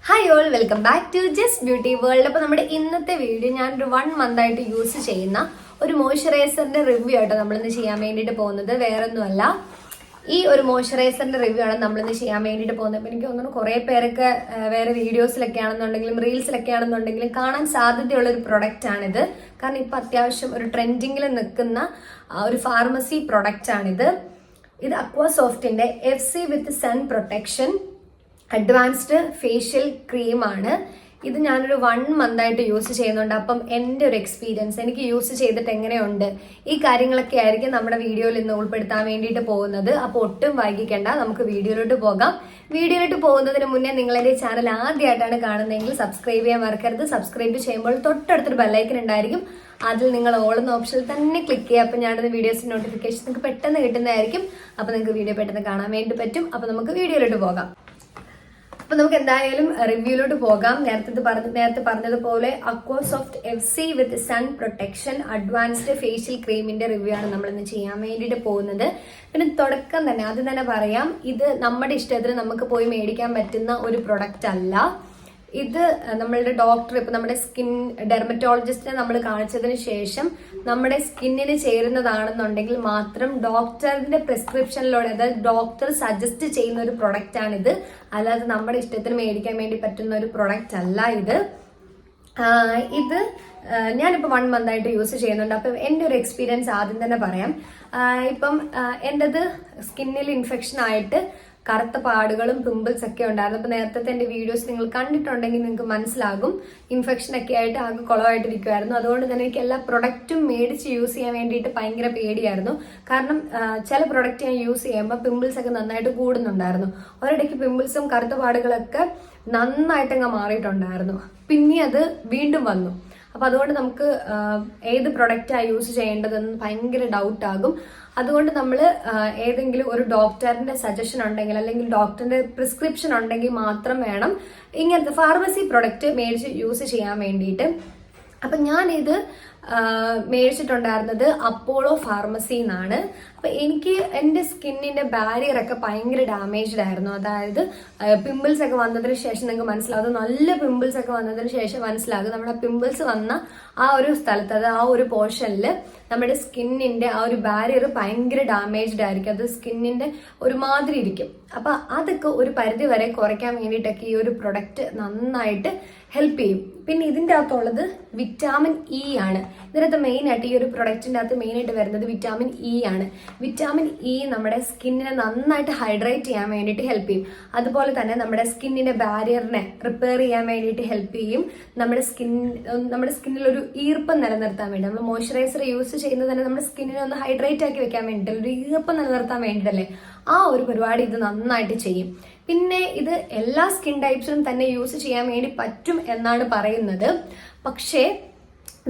Hi all, welcome back to Just Beauty World. അപ്പോൾ നമ്മുടെ ഇന്നത്തെ വീഡിയോ ഞാനൊരു 1 month ആയിട്ട് യൂസ് ചെയ്യുന്ന ഒരു മോയ്സ്ചറൈസറിന്റെ റിവ്യൂ ആയിട്ടോ നമ്മളിന്ന് ചെയ്യാൻ വേണ്ടിയിട്ട് പോകുന്നത്. വേറൊന്നുമല്ല, ഈ ഒരു മോയ്സ്ചറൈസറിന്റെ റിവ്യൂ ആണ് നമ്മളിന്ന് ചെയ്യാൻ വേണ്ടിയിട്ട് പോകുന്നത്. അപ്പോൾ എനിക്ക് തോന്നുന്നു കുറേ പേരൊക്കെ വേറെ വീഡിയോസിലൊക്കെ ആണെന്നുണ്ടെങ്കിലും റീൽസിലൊക്കെ ആണെന്നുണ്ടെങ്കിലും കാണാൻ സാധ്യതയുള്ള ഒരു പ്രൊഡക്റ്റ് ആണിത്. കാരണം ഇപ്പം അത്യാവശ്യം ഒരു ട്രെൻഡിങ്ങിൽ നിൽക്കുന്ന ഒരു ഫാർമസി പ്രൊഡക്റ്റ് ആണിത്. ഇത് അക്വാസോഫ്റ്റിന്റെ FC with sun protection advanced facial ക്രീമാണ്. ഇത് ഞാനൊരു 1 month ആയിട്ട് യൂസ് ചെയ്യുന്നുണ്ട്. അപ്പം എൻ്റെ ഒരു എക്സ്പീരിയൻസ്, എനിക്ക് യൂസ് ചെയ്തിട്ട് എങ്ങനെയുണ്ട്, ഈ കാര്യങ്ങളൊക്കെ ആയിരിക്കും നമ്മുടെ വീഡിയോയിൽ ഇന്ന് ഉൾപ്പെടുത്താൻ വേണ്ടിയിട്ട് പോകുന്നത്. അപ്പോൾ ഒട്ടും വൈകിക്കേണ്ട, നമുക്ക് വീഡിയോയിലോട്ട് പോകാം. വീഡിയോയിലോട്ട് പോകുന്നതിന് മുന്നേ നിങ്ങൾ എൻ്റെ ചാനൽ ആദ്യമായിട്ടാണ് കാണുന്നതെങ്കിൽ സബ്സ്ക്രൈബ് ചെയ്യാൻ മറക്കരുത്. സബ്സ്ക്രൈബ് ചെയ്യുമ്പോൾ തൊട്ടടുത്തൊരു ബെല്ലൈക്കൻ ഉണ്ടായിരിക്കും, അതിൽ നിങ്ങൾ ഓൾ എന്ന ഓപ്ഷനിൽ തന്നെ ക്ലിക്ക് ചെയ്യുക. അപ്പോൾ ഞാനത് വീഡിയോസിന്റെ നോട്ടിഫിക്കേഷൻ നിങ്ങൾക്ക് പെട്ടെന്ന് കിട്ടുന്നതായിരിക്കും. അപ്പോൾ നിങ്ങൾക്ക് വീഡിയോ പെട്ടെന്ന് കാണാൻ വേണ്ടി പറ്റും. അപ്പോൾ നമുക്ക് വീഡിയോയിലോട്ട് പോകാം. അപ്പൊ നമുക്ക് എന്തായാലും റിവ്യൂലോട്ട് പോകാം. നേരത്തെ പറഞ്ഞതുപോലെ Aquasoft FC with sun protection advanced facial ക്രീമിന്റെ റിവ്യൂ ആണ് നമ്മൾ ഇന്ന് ചെയ്യാൻ വേണ്ടിയിട്ട് പോകുന്നത്. പിന്നെ തുടക്കം തന്നെ ആദ്യം തന്നെ പറയാം, ഇത് നമ്മുടെ ഇഷ്ടത്തിന് നമുക്ക് പോയി മേടിക്കാൻ പറ്റുന്ന ഒരു പ്രൊഡക്റ്റ് അല്ല. ഇത് നമ്മളുടെ ഡോക്ടർ, ഇപ്പൊ നമ്മുടെ സ്കിൻ ഡെർമറ്റോളജിസ്റ്റിനെ നമ്മൾ കാണിച്ചതിന് ശേഷം നമ്മുടെ സ്കിന്നിന് ചേരുന്നതാണെന്നുണ്ടെങ്കിൽ മാത്രം ഡോക്ടറിന്റെ പ്രിസ്ക്രിപ്ഷനിലൂടെ, അതായത് ഡോക്ടർ സജസ്റ്റ് ചെയ്യുന്ന ഒരു പ്രൊഡക്റ്റ് ആണിത്. അല്ലാതെ നമ്മുടെ ഇഷ്ടത്തിന് മേടിക്കാൻ വേണ്ടി പറ്റുന്ന ഒരു പ്രൊഡക്റ്റ് അല്ല ഇത്. ഞാനിപ്പോൾ 1 month ആയിട്ട് യൂസ് ചെയ്യുന്നുണ്ട്. അപ്പം എൻ്റെ ഒരു എക്സ്പീരിയൻസ് ആദ്യം തന്നെ പറയാം. ഇപ്പം എൻ്റെത് സ്കിന്നിൽ ഇൻഫെക്ഷൻ ആയിട്ട് കറുത്ത പാടുകളും പിമ്പിൾസ് ഒക്കെ ഉണ്ടായിരുന്നു. അപ്പൊ നേരത്തെ എന്റെ വീഡിയോസ് നിങ്ങൾ കണ്ടിട്ടുണ്ടെങ്കിൽ നിങ്ങൾക്ക് മനസ്സിലാകും, ഇൻഫെക്ഷൻ ഒക്കെ ആയിട്ട് ആകെ കുളമായിട്ടിരിക്കുമായിരുന്നു. അതുകൊണ്ട് തന്നെ എനിക്ക് എല്ലാ പ്രൊഡക്റ്റും മേടിച്ച് യൂസ് ചെയ്യാൻ വേണ്ടിയിട്ട് ഭയങ്കര പേടിയായിരുന്നു. കാരണം ചില പ്രൊഡക്റ്റ് ഞാൻ യൂസ് ചെയ്യുമ്പോൾ പിമ്പിൾസ് ഒക്കെ നന്നായിട്ട് കൂടുന്നുണ്ടായിരുന്നു. ഒരിടയ്ക്ക് പിമ്പിൾസും കറുത്ത പാടുകളൊക്കെ നന്നായിട്ടങ്ങ് മാറിയിട്ടുണ്ടായിരുന്നു. പിന്നെ അത് വീണ്ടും വന്നു. അപ്പൊ അതുകൊണ്ട് നമുക്ക് ഏത് പ്രൊഡക്റ്റാണ് യൂസ് ചെയ്യേണ്ടതെന്ന് ഭയങ്കര ഡൗട്ട് ആകും. അതുകൊണ്ട് നമ്മൾ ഏതെങ്കിലും ഒരു ഡോക്ടറിന്റെ സജഷൻ ഉണ്ടെങ്കിൽ, അല്ലെങ്കിൽ ഡോക്ടറിന്റെ പ്രിസ്ക്രിപ്ഷൻ ഉണ്ടെങ്കിൽ മാത്രം വേണം ഇങ്ങനത്തെ ഫാർമസി പ്രൊഡക്റ്റ് മേടിച്ച് യൂസ് ചെയ്യാൻ വേണ്ടിയിട്ട്. അപ്പൊ ഞാനിത് മേടിച്ചിട്ടുണ്ടായിരുന്നത് അപ്പോളോ ഫാർമസി എന്നാണ്. അപ്പൊ എനിക്ക് എൻ്റെ സ്കിന്നിന്റെ ബാരിയർ ഒക്കെ ഭയങ്കര ഡാമേജ്ഡ് ആയിരുന്നു. അതായത് പിമ്പിൾസ് ഒക്കെ വന്നതിന് ശേഷം നിങ്ങൾക്ക് മനസ്സിലാകും, നല്ല പിമ്പിൾസ് ഒക്കെ വന്നതിന് ശേഷം മനസ്സിലാകും നമ്മുടെ പിമ്പിൾസ് വന്ന ആ ഒരു സ്ഥലത്ത്, അത് ആ ഒരു പോർഷനിൽ നമ്മുടെ സ്കിന്നിന്റെ ആ ഒരു ബാരിയർ ഭയങ്കര ഡാമേജ്ഡ് ആയിരിക്കും. അത് സ്കിന്നിന്റെ ഒരുമാതിരി ഇരിക്കും. അപ്പൊ അതൊക്കെ ഒരു പരിധി വരെ കുറയ്ക്കാൻ വേണ്ടിയിട്ടൊക്കെ ഈ ഒരു പ്രൊഡക്റ്റ് നന്നായിട്ട് ഹെൽപ്പ് ചെയ്യും. പിന്നെ ഇതിൻ്റെ അകത്തുള്ളത് വിറ്റാമിൻ ഇ ആണ്. ഇതിനകത്ത് മെയിൻ ആയിട്ട്, ഈ ഒരു പ്രൊഡക്റ്റിന്റെ അകത്ത് മെയിൻ ആയിട്ട് വരുന്നത് വിറ്റാമിൻ ഇ ആണ്. വിറ്റാമിൻ ഇ നമ്മുടെ സ്കിന്നിനെ നന്നായിട്ട് ഹൈഡ്രേറ്റ് ചെയ്യാൻ വേണ്ടിയിട്ട് ഹെൽപ്പ് ചെയ്യും. അതുപോലെ തന്നെ നമ്മുടെ സ്കിന്നിന്റെ ബാരിയറിനെ റിപ്പയർ ചെയ്യാൻ വേണ്ടിയിട്ട് ഹെൽപ്പ് ചെയ്യും. നമ്മുടെ സ്കിന്നിൽ ഒരു ഈർപ്പം നിലനിർത്താൻ വേണ്ടി, നമ്മൾ മോയ്സ്ചറൈസർ യൂസ് ചെയ്യുന്നത് തന്നെ നമ്മുടെ സ്കിന്നിനെ ഒന്ന് ഹൈഡ്രേറ്റ് ആക്കി വെക്കാൻ വേണ്ടിയിട്ടല്ല, ഒരു ഈർപ്പം നിലനിർത്താൻ വേണ്ടിയിട്ടല്ലേ. ആ ഒരു പരിപാടി ഇത് നന്നായിട്ട് ചെയ്യും. പിന്നെ ഇത് എല്ലാ സ്കിൻ ടൈപ്സിനും തന്നെ യൂസ് ചെയ്യാൻ വേണ്ടി പറ്റും എന്നാണ് പറയുന്നത്. പക്ഷേ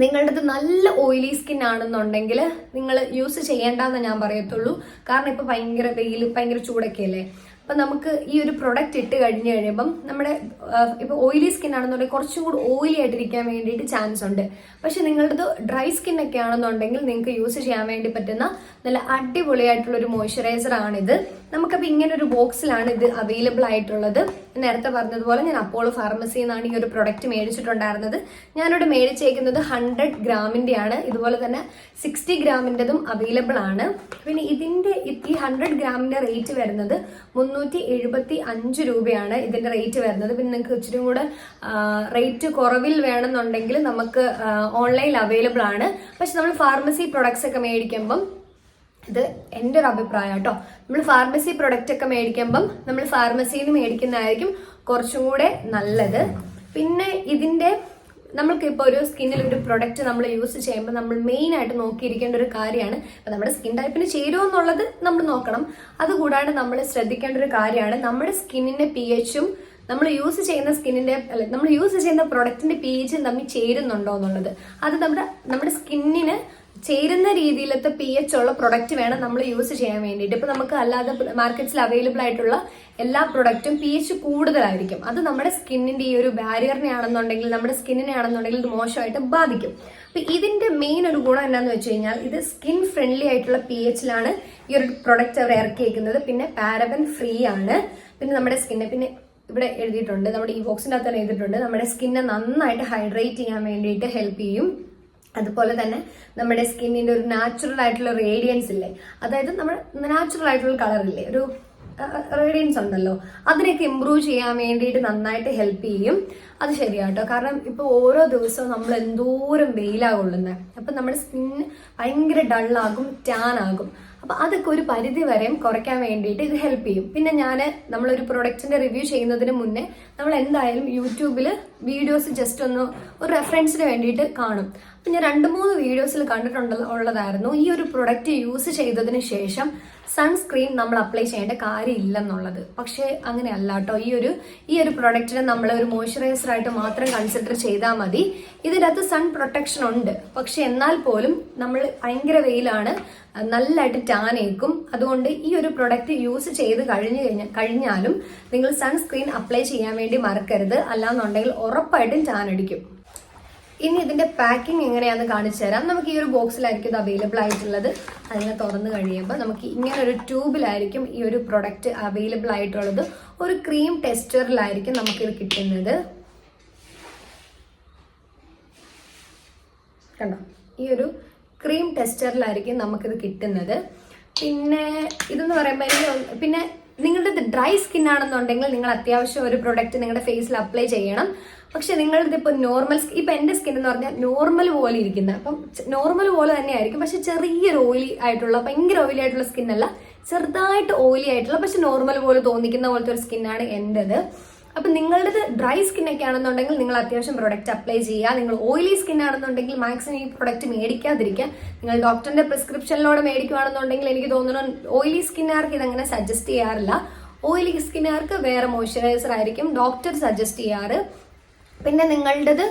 നിങ്ങളുടെ നല്ല ഓയിലി സ്കിൻ ആണെന്നുണ്ടെങ്കിൽ നിങ്ങൾ യൂസ് ചെയ്യേണ്ടെന്ന് ഞാൻ പറയത്തുള്ളൂ. കാരണം ഇപ്പൊ ഭയങ്കര വെയിൽ, ഭയങ്കര ചൂടൊക്കെ അല്ലേ. അപ്പൊ നമുക്ക് ഈ ഒരു പ്രൊഡക്റ്റ് ഇട്ട് കഴിഞ്ഞ് കഴിയുമ്പം നമ്മുടെ ഇപ്പൊ ഓയിലി സ്കിൻ ആണെന്നുണ്ടെങ്കിൽ കുറച്ചും കൂടി ഓയിലി ആയിട്ടിരിക്കാൻ വേണ്ടിയിട്ട് ചാൻസ് ഉണ്ട്. പക്ഷെ നിങ്ങളുടേത് ഡ്രൈ സ്കിൻ ഒക്കെ ആണെന്നുണ്ടെങ്കിൽ നിങ്ങൾക്ക് യൂസ് ചെയ്യാൻ വേണ്ടി പറ്റുന്ന നല്ല അടിപൊളിയായിട്ടുള്ള ഒരു മോയ്സ്ചറൈസർ ആണിത്. നമുക്കപ്പോൾ ഇങ്ങനെ ഒരു ബോക്സിലാണ് ഇത് അവൈലബിൾ ആയിട്ടുള്ളത്. നേരത്തെ പറഞ്ഞതുപോലെ ഞാൻ അപ്പോളോ ഫാർമസിയിൽ നിന്നാണ് ഈ ഒരു പ്രൊഡക്റ്റ് മേടിച്ചിട്ടുണ്ടായിരുന്നത്. ഞാനിവിടെ മേടിച്ചേക്കുന്നത് 100 ഗ്രാമിന്റെ ആണ്. ഇതുപോലെ തന്നെ 60 ഗ്രാമിൻ്റെതും അവൈലബിൾ ആണ്. പിന്നെ ഇതിന്റെ ഈ 100 ഗ്രാമിന്റെ റേറ്റ് വരുന്നത് 375 രൂപയാണ് ഇതിന്റെ റേറ്റ് വരുന്നത്. പിന്നെ നിങ്ങൾക്ക് ഇച്ചിരി കൂടെ റേറ്റ് കുറവിൽ വേണമെന്നുണ്ടെങ്കിൽ നമുക്ക് ഓൺലൈനിൽ അവൈലബിൾ ആണ്. പക്ഷെ നമ്മൾ ഫാർമസി പ്രൊഡക്ട്സ് ഒക്കെ മേടിക്കുമ്പം, ഇത് എൻ്റെ ഒരു അഭിപ്രായം കേട്ടോ, നമ്മൾ ഫാർമസി പ്രൊഡക്റ്റ് ഒക്കെ മേടിക്കുമ്പം നമ്മൾ ഫാർമസിയിൽ നിന്ന് മേടിക്കുന്നതായിരിക്കും കുറച്ചും കൂടെ നല്ലത്. പിന്നെ ഇതിന്റെ നമ്മൾക്ക് ഇപ്പോൾ ഒരു സ്കിന്നിൽ ഒരു പ്രൊഡക്റ്റ് നമ്മൾ യൂസ് ചെയ്യുമ്പോൾ നമ്മൾ മെയിൻ ആയിട്ട് നോക്കിയിരിക്കേണ്ട ഒരു കാര്യമാണ്, ഇപ്പം നമ്മുടെ സ്കിൻ ടൈപ്പിന് ചേരുമോ എന്നുള്ളത് നമ്മൾ നോക്കണം. അതുകൂടാതെ നമ്മൾ ശ്രദ്ധിക്കേണ്ട ഒരു കാര്യമാണ് നമ്മുടെ സ്കിന്നിന്റെ pH-ഉം നമ്മൾ യൂസ് ചെയ്യുന്ന പ്രൊഡക്റ്റിന്റെ pH-ഉം തമ്മിൽ ചേരുന്നുണ്ടോ എന്നുള്ളത്. അത് നമ്മുടെ സ്കിന്നിന് ചേരുന്ന രീതിയിലത്തെ pH ഉള്ള പ്രൊഡക്റ്റ് വേണം നമ്മൾ യൂസ് ചെയ്യാൻ വേണ്ടിയിട്ട്. ഇപ്പൊ നമുക്ക് അല്ലാതെ മാർക്കറ്റ്സിൽ അവൈലബിൾ ആയിട്ടുള്ള എല്ലാ പ്രൊഡക്റ്റും pH കൂടുതലായിരിക്കും. അത് നമ്മുടെ സ്കിന്നിന്റെ ഈ ഒരു ബാരിയറിനെ ആണെന്നുണ്ടെങ്കിൽ, നമ്മുടെ സ്കിന്നിനെ ആണെന്നുണ്ടെങ്കിൽ ഇത് മോശമായിട്ട് ബാധിക്കും. അപ്പൊ ഇതിന്റെ മെയിൻ ഒരു ഗുണം എന്താണെന്ന് വെച്ച് കഴിഞ്ഞാൽ, ഇത് സ്കിൻ ഫ്രണ്ട്ലി ആയിട്ടുള്ള pH-ലാണ് ഈ ഒരു പ്രൊഡക്റ്റ് അവർ ഇറക്കിയിരിക്കുന്നത്. പിന്നെ പാരബൻ ഫ്രീ ആണ്. പിന്നെ നമ്മുടെ സ്കിന്നെ, പിന്നെ ഇവിടെ എഴുതിയിട്ടുണ്ട്, നമ്മുടെ ഈ ബോക്സിൻ്റെ അകത്ത് തന്നെ എഴുതിയിട്ടുണ്ട്, നമ്മുടെ സ്കിന്നെ നന്നായിട്ട് ഹൈഡ്രേറ്റ് ചെയ്യാൻ വേണ്ടിയിട്ട് ഹെൽപ്പ് ചെയ്യും. അതുപോലെ തന്നെ നമ്മുടെ സ്കിന്നിന്റെ ഒരു നാച്ചുറൽ ആയിട്ടുള്ള റേഡിയൻസ് ഇല്ലേ, അതായത് നമ്മുടെ നാച്ചുറൽ ആയിട്ടുള്ള കളർ ഇല്ലേ, ഒരു റേഡിയൻസ് ഉണ്ടല്ലോ, അതിനൊക്കെ ഇമ്പ്രൂവ് ചെയ്യാൻ വേണ്ടിയിട്ട് നന്നായിട്ട് ഹെൽപ്പ് ചെയ്യും. അത് ശരിയാട്ടോ. കാരണം ഇപ്പോൾ ഓരോ ദിവസവും നമ്മൾ എന്തോരം വെയിലാ കൊള്ളുന്നത്. അപ്പം നമ്മുടെ സ്കിന്ന് ഭയങ്കര ഡള്ളാകും, ടാൻ ആകും. അപ്പൊ അതൊക്കെ ഒരു പരിധി വരെയും കുറയ്ക്കാൻ വേണ്ടിയിട്ട് ഇത് ഹെൽപ്പ് ചെയ്യും. പിന്നെ നമ്മളൊരു പ്രൊഡക്റ്റിന്റെ റിവ്യൂ ചെയ്യുന്നതിന് മുന്നേ നമ്മൾ എന്തായാലും യൂട്യൂബിൽ വീഡിയോസ് ജസ്റ്റ് ഒന്ന് ഒരു റെഫറൻസിന് വേണ്ടിയിട്ട് കാണും. അപ്പൊ ഞാൻ 2-3 വീഡിയോസിൽ കണ്ടിട്ടുള്ളതായിരുന്നു ഈ ഒരു പ്രൊഡക്റ്റ് യൂസ് ചെയ്തതിന് ശേഷം സൺസ്ക്രീൻ നമ്മൾ അപ്ലൈ ചെയ്യേണ്ട കാര്യമില്ലെന്നുള്ളത്. പക്ഷേ അങ്ങനെയല്ല കേട്ടോ. ഈ ഒരു പ്രൊഡക്റ്റിനെ നമ്മൾ ഒരു മോയ്സ്ചറൈസർ ആയിട്ട് മാത്രം കൺസിഡർ ചെയ്താൽ മതി. ഇതിനകത്ത് സൺ പ്രൊട്ടക്ഷൻ ഉണ്ട്, പക്ഷെ എന്നാൽ പോലും നമ്മൾ ഭയങ്കര വെയിലാണ്, നല്ലതായിട്ട് ടാൻ ഏക്കും. അതുകൊണ്ട് ഈ ഒരു പ്രൊഡക്റ്റ് യൂസ് ചെയ്ത് കഴിഞ്ഞാലും നിങ്ങൾ സൺസ്ക്രീൻ അപ്ലൈ ചെയ്യാൻ വേണ്ടി മറക്കരുത്, അല്ലാന്നുണ്ടെങ്കിൽ ഉറപ്പായിട്ടും ടാൻ അടിക്കും. ഇനി ഇതിന്റെ പാക്കിംഗ് എങ്ങനെയാണെന്ന് കാണിച്ചു തരാം. നമുക്ക് ഈ ഒരു ബോക്സിലായിരിക്കും ഇത് അവൈലബിൾ ആയിട്ടുള്ളത്. അതിനെ തുറന്നു കഴിയുമ്പോൾ നമുക്ക് ഇങ്ങനെ ഒരു ട്യൂബിലായിരിക്കും ഈ ഒരു പ്രൊഡക്റ്റ് അവൈലബിൾ ആയിട്ടുള്ളത്. ഒരു ക്രീം ടെക്സ്ചറിലായിരിക്കും നമുക്കിത് കിട്ടുന്നത്. കണ്ടോ, ഈ ഒരു ക്രീം ടെക്സ്ചറിലായിരിക്കും നമുക്കിത് കിട്ടുന്നത്. പിന്നെ ഇതെന്ന് പറയുമ്പോൾ പിന്നെ നിങ്ങളുടെ ഡ്രൈ സ്കിൻ ആണെന്നുണ്ടെങ്കിൽ നിങ്ങൾ അത്യാവശ്യം ഒരു പ്രൊഡക്റ്റ് നിങ്ങളുടെ ഫേസിൽ അപ്ലൈ ചെയ്യണം. പക്ഷെ നിങ്ങളുടെ ഇപ്പോൾ നോർമൽ ഇപ്പൊ എന്റെ സ്കിൻ എന്ന് പറഞ്ഞാൽ നോർമൽ പോലെ ഇരിക്കുന്നത്, അപ്പം നോർമൽ പോലെ തന്നെ ആയിരിക്കും, പക്ഷെ ചെറിയൊരു ഓയിലി ആയിട്ടുള്ള, ഭയങ്കര ഓയിലി ആയിട്ടുള്ള സ്കിൻ അല്ല, ചെറുതായിട്ട് ഓയിലി ആയിട്ടുള്ള പക്ഷെ നോർമൽ പോലെ തോന്നിക്കുന്ന പോലത്തെ ഒരു സ്കിന്നാണ് എന്റേത്. അപ്പൊ നിങ്ങളുടേത് ഡ്രൈ സ്കിൻ ഒക്കെ ആണെന്നുണ്ടെങ്കിൽ നിങ്ങൾ അത്യാവശ്യം പ്രൊഡക്റ്റ് അപ്ലൈ ചെയ്യുക. നിങ്ങൾ ഓയിലി സ്കിൻ ആണെന്നുണ്ടെങ്കിൽ മാക്സിമം ഈ പ്രൊഡക്റ്റ് മേടിക്കാതിരിക്കുക. നിങ്ങൾ ഡോക്ടറിന്റെ പ്രിസ്ക്രിപ്ഷനിലൂടെ മേടിക്കുകയാണെന്നുണ്ടെങ്കിൽ എനിക്ക് തോന്നുന്നു ഓയിലി സ്കിന്നുകാർക്ക് ഇതങ്ങനെ സജസ്റ്റ് ചെയ്യാറില്ല. ഓയിലി സ്കിന്നുകാർക്ക് വേറെ മോയ്സ്ചറൈസർ ആയിരിക്കും ഡോക്ടർ സജസ്റ്റ് ചെയ്യാറ്. പിന്നെ നിങ്ങളുടേത്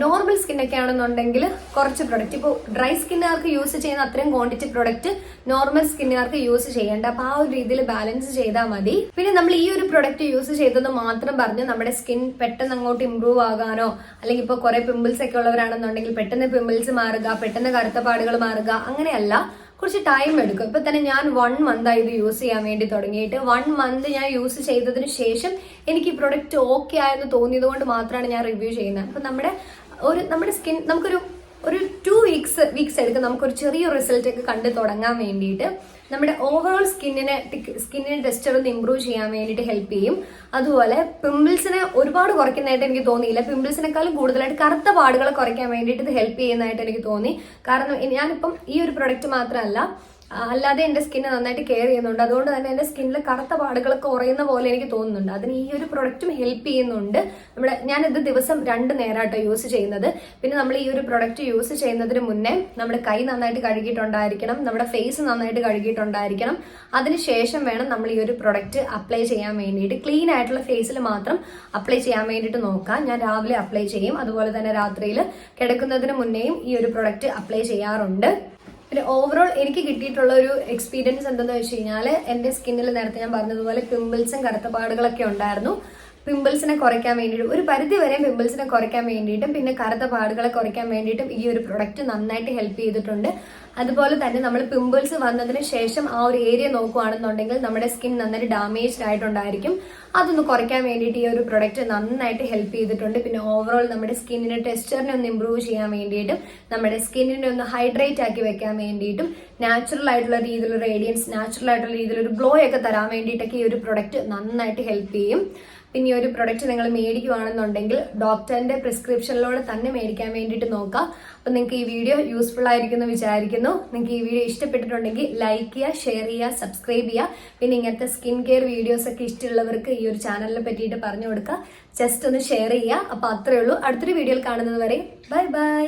നോർമൽ സ്കിൻ ഒക്കെ ആണെന്നുണ്ടെങ്കിൽ കുറച്ച് പ്രൊഡക്റ്റ്, ഇപ്പോൾ ഡ്രൈ സ്കിന്നുകാർക്ക് യൂസ് ചെയ്യുന്ന അത്രയും ക്വാണ്ടിറ്റി പ്രൊഡക്റ്റ് നോർമൽ സ്കിന്നുകാർക്ക് യൂസ് ചെയ്യേണ്ട. അപ്പൊ ആ ഒരു രീതിയിൽ ബാലൻസ് ചെയ്താൽ മതി. പിന്നെ നമ്മൾ ഈ ഒരു പ്രൊഡക്റ്റ് യൂസ് ചെയ്തെന്ന് മാത്രം പറഞ്ഞ് നമ്മുടെ സ്കിൻ പെട്ടെന്ന് അങ്ങോട്ട് ഇമ്പ്രൂവ് ആകാനോ, അല്ലെങ്കിൽ ഇപ്പോൾ കുറെ പിമ്പിൾസ് ഒക്കെ ഉള്ളവരാണെന്നുണ്ടെങ്കിൽ പെട്ടെന്ന് പിമ്പിൾസ് മാറുക, പെട്ടെന്ന് കറുത്ത പാടുകൾ മാറുക, അങ്ങനെയല്ല. കുറച്ച് ടൈം എടുക്കും. ഇപ്പൊ തന്നെ ഞാൻ 1 month ഇത് യൂസ് ചെയ്യാൻ വേണ്ടി തുടങ്ങിയിട്ട് 1 month ഞാൻ യൂസ് ചെയ്തതിന് ശേഷം എനിക്ക് ഈ പ്രൊഡക്റ്റ് ഓക്കെ ആയെന്ന് തോന്നിയത് കൊണ്ട് മാത്രമാണ് ഞാൻ റിവ്യൂ ചെയ്യുന്നത്. അപ്പൊ നമ്മുടെ സ്കിൻ നമുക്കൊരു 2 വീക്സ് എടുക്കും നമുക്കൊരു ചെറിയ റിസൾട്ട് ഒക്കെ കണ്ടു തുടങ്ങാൻ വേണ്ടിയിട്ട്. നമ്മുടെ ഓവറോൾ സ്കിന്നിന്റെ ടെക്സ്ചർ ഒന്ന് ഇമ്പ്രൂവ് ചെയ്യാൻ വേണ്ടിയിട്ട് ഹെൽപ്പ് ചെയ്യും. അതുപോലെ പിമ്പിൾസിനെ ഒരുപാട് കുറയ്ക്കുന്നതായിട്ട് എനിക്ക് തോന്നിയില്ല. പിമ്പിൾസിനെക്കാളും കൂടുതലായിട്ട് കറുത്ത പാടുകളെ കുറയ്ക്കാൻ വേണ്ടിയിട്ട് ഇത് ഹെൽപ്പ് ചെയ്യുന്നതായിട്ട് എനിക്ക് തോന്നി. കാരണം ഞാനിപ്പം ഈ ഒരു പ്രൊഡക്റ്റ് മാത്രമല്ല, അല്ലാതെ എന്റെ സ്കിന്നെ നന്നായിട്ട് കെയർ ചെയ്യുന്നുണ്ട്. അതുകൊണ്ട് തന്നെ എന്റെ സ്കിന്നിൽ കറുത്ത പാടുകളൊക്കെ കുറയുന്ന പോലെ എനിക്ക് തോന്നുന്നുണ്ട്. അതിന് ഈ ഒരു പ്രൊഡക്റ്റും ഹെൽപ്പ് ചെയ്യുന്നുണ്ട്. ഞാനിത് ദിവസം 2 നേരമായിട്ടോ യൂസ് ചെയ്യുന്നത്. പിന്നെ നമ്മൾ ഈ ഒരു പ്രൊഡക്റ്റ് യൂസ് ചെയ്യുന്നതിന് മുന്നേ നമ്മുടെ കൈ നന്നായിട്ട് കഴുകിയിട്ടുണ്ടായിരിക്കണം, നമ്മുടെ ഫേസ് നന്നായിട്ട് കഴുകിയിട്ടുണ്ടായിരിക്കണം. അതിനുശേഷം വേണം നമ്മൾ ഈ ഒരു പ്രൊഡക്റ്റ് അപ്ലൈ ചെയ്യാൻ വേണ്ടിയിട്ട്. ക്ലീൻ ആയിട്ടുള്ള ഫേസിൽ മാത്രം അപ്ലൈ ചെയ്യാൻ വേണ്ടിയിട്ട് നോക്കാം. ഞാൻ രാവിലെ അപ്ലൈ ചെയ്യും, അതുപോലെ തന്നെ രാത്രിയിൽ കിടക്കുന്നതിന് മുന്നേയും ഈ ഒരു പ്രൊഡക്റ്റ് അപ്ലൈ ചെയ്യാറുണ്ട്. പിന്നെ ഓവറോൾ എനിക്ക് കിട്ടിയിട്ടുള്ള ഒരു എക്സ്പീരിയൻസ് എന്തെന്ന് വെച്ച് കഴിഞ്ഞാൽ, എന്റെ സ്കിന്നിൽ നേരത്തെ ഞാൻ പറഞ്ഞതുപോലെ പിമ്പിൾസും കറുത്ത പാടുകളൊക്കെ ഉണ്ടായിരുന്നു. പിമ്പിൾസിനെ കുറയ്ക്കാൻ വേണ്ടിയിട്ടും ഒരു പരിധി വരെ പിമ്പിൾസിനെ കുറയ്ക്കാൻ വേണ്ടിയിട്ടും പിന്നെ കറുത്ത പാടുകളെ കുറയ്ക്കാൻ വേണ്ടിയിട്ടും ഈ ഒരു പ്രൊഡക്റ്റ് നന്നായിട്ട് ഹെൽപ്പ് ചെയ്തിട്ടുണ്ട്. അതുപോലെ തന്നെ നമ്മൾ പിമ്പിൾസ് വന്നതിന് ശേഷം ആ ഒരു ഏരിയ നോക്കുകയാണെന്നുണ്ടെങ്കിൽ നമ്മുടെ സ്കിൻ നന്നായിട്ട് ഡാമേജ്ഡ് ആയിട്ടുണ്ടായിരിക്കും. അതൊന്ന് കുറയ്ക്കാൻ വേണ്ടിയിട്ട് ഈ ഒരു പ്രൊഡക്റ്റ് നന്നായിട്ട് ഹെൽപ്പ് ചെയ്തിട്ടുണ്ട്. പിന്നെ ഓവറോൾ നമ്മുടെ സ്കിന്നിന്റെ ടെക്സ്ചറിനെ ഒന്ന് ഇമ്പ്രൂവ് ചെയ്യാൻ വേണ്ടിയിട്ടും നമ്മുടെ സ്കിന്നിനെ ഒന്ന് ഹൈഡ്രേറ്റ് ആക്കി വെക്കാൻ വേണ്ടിയിട്ടും നാച്ചുറൽ ആയിട്ടുള്ള രീതിയിലുള്ള റേഡിയൻസ്, നാച്ചുറൽ ആയിട്ടുള്ള രീതിയിലൊരു ഗ്ലോ ഒക്കെ തരാൻ വേണ്ടിയിട്ടൊക്കെ ഈ ഒരു പ്രൊഡക്റ്റ് നന്നായിട്ട് ഹെൽപ്പ് ചെയ്യും. പിന്നെ ഈ ഒരു പ്രൊഡക്റ്റ് നിങ്ങൾ മേടിക്കുകയാണെന്നുണ്ടെങ്കിൽ ഡോക്ടറിന്റെ പ്രിസ്ക്രിപ്ഷനിലൂടെ തന്നെ മേടിക്കാൻ വേണ്ടിയിട്ട് നോക്കുക. അപ്പം നിങ്ങൾക്ക് ഈ വീഡിയോ യൂസ്ഫുൾ ആയിരിക്കും എന്ന് വിചാരിക്കുന്നു. നിങ്ങൾക്ക് ഈ വീഡിയോ ഇഷ്ടപ്പെട്ടിട്ടുണ്ടെങ്കിൽ ലൈക്ക് ചെയ്യുക, ഷെയർ ചെയ്യുക, സബ്സ്ക്രൈബ് ചെയ്യുക. പിന്നെ ഇങ്ങനത്തെ സ്കിൻ കെയർ വീഡിയോസ് ഒക്കെ ഇഷ്ടമുള്ളവർക്ക് ഈ ഒരു ചാനലിനെ പറ്റിയിട്ട് പറഞ്ഞു കൊടുക്കുക. ജസ്റ്റ് ഒന്ന് ഷെയർ ചെയ്യുക. അപ്പോൾ അത്രയേ ഉള്ളൂ. അടുത്തൊരു വീഡിയോയിൽ കാണുന്നത് വരെ ബൈ ബൈ.